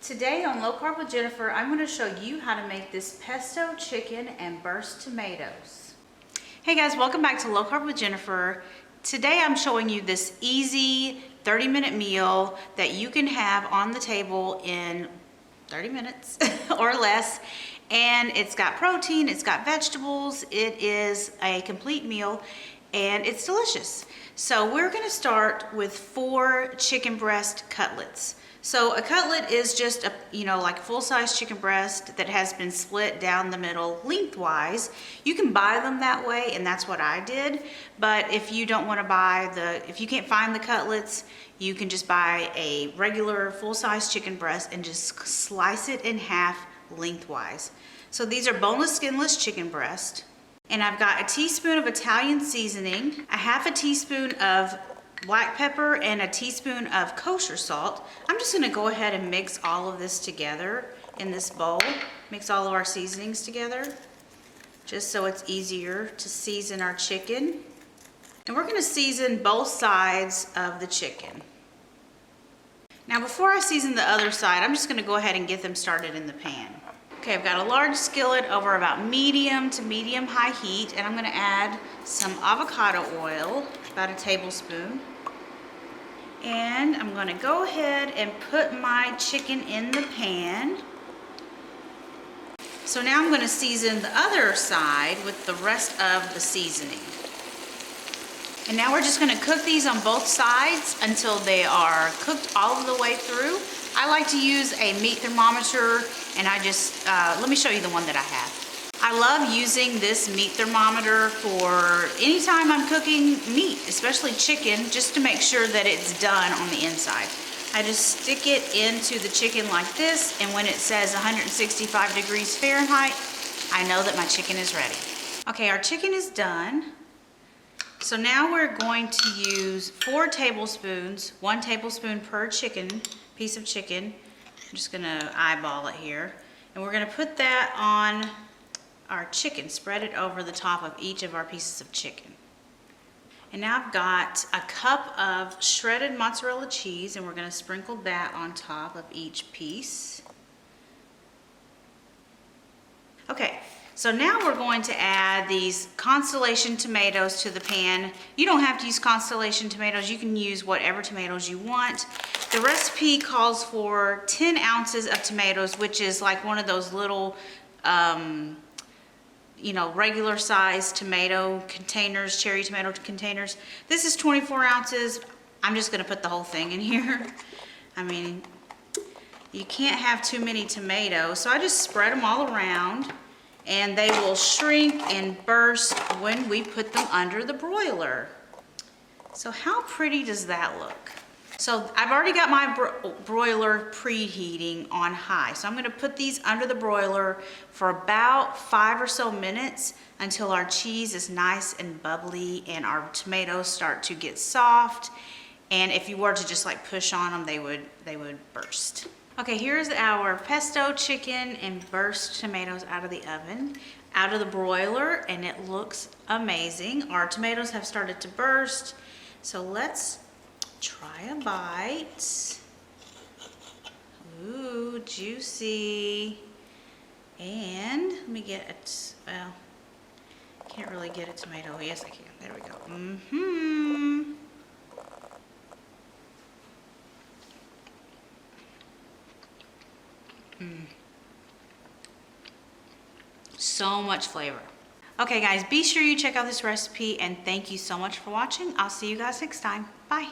Today on Low Carb with Jennifer, I'm going to show you how to make this pesto chicken and burst tomatoes. Hey guys, welcome back to Low Carb with Jennifer. Today I'm showing you this easy 30-minute meal that you can have on the table in 30 minutes or less. And it's got protein, it's got vegetables, it is a complete meal, and it's delicious. So we're going to start with 4 chicken breast cutlets. So a cutlet is just like a full-size chicken breast that has been split down the middle lengthwise. You can buy them that way, and that's what I did. But if you don't want to if you can't find the cutlets, you can just buy a regular full-size chicken breast and just slice it in half lengthwise. So these are boneless, skinless chicken breast. And I've got a teaspoon of Italian seasoning, a half a teaspoon of black pepper, and a teaspoon of kosher salt. I'm just gonna go ahead and mix all of this together in this bowl. Mix all of our seasonings together, just so it's easier to season our chicken. And we're gonna season both sides of the chicken. Now before I season the other side, I'm just gonna go ahead and get them started in the pan. Okay, I've got a large skillet over about medium to medium-high heat, and I'm gonna add some avocado oil, about a tablespoon. And I'm gonna go ahead and put my chicken in the pan. So now I'm gonna season the other side with the rest of the seasoning. And now we're just gonna cook these on both sides until they are cooked all of the way through. I like to use a meat thermometer, and I just, let me show you the one that I have. I love using this meat thermometer for anytime I'm cooking meat, especially chicken, just to make sure that it's done on the inside. I just stick it into the chicken like this, and when it says 165 degrees Fahrenheit, I know that my chicken is ready. Okay, our chicken is done. So now we're going to use 4 tablespoons, 1 tablespoon per piece of chicken. I'm just gonna eyeball it here. And we're gonna put that on our chicken, spread it over the top of each of our pieces of chicken. And now I've got a cup of shredded mozzarella cheese, and we're gonna sprinkle that on top of each piece. Okay. So now we're going to add these Constellation tomatoes to the pan. You don't have to use Constellation tomatoes. You can use whatever tomatoes you want. The recipe calls for 10 ounces of tomatoes, which is like one of those little, regular size tomato containers, cherry tomato containers. This is 24 ounces. I'm just gonna put the whole thing in here. I mean, you can't have too many tomatoes, so I just spread them all around. And they will shrink and burst when we put them under the broiler. So how pretty does that look? So I've already got my broiler preheating on high. So I'm gonna put these under the broiler for about 5 or so minutes until our cheese is nice and bubbly and our tomatoes start to get soft. And if you were to just like push on them, they would burst. Okay, here's our pesto chicken and burst tomatoes out of the oven, out of the broiler, and it looks amazing. Our tomatoes have started to burst, so let's try a bite. Ooh, juicy. And let me get it, well, can't really get a tomato. Yes, I can. There we go. Mm-hmm. So much flavor. Okay guys, be sure you check out this recipe, and thank you so much for watching. I'll see you guys next time. Bye.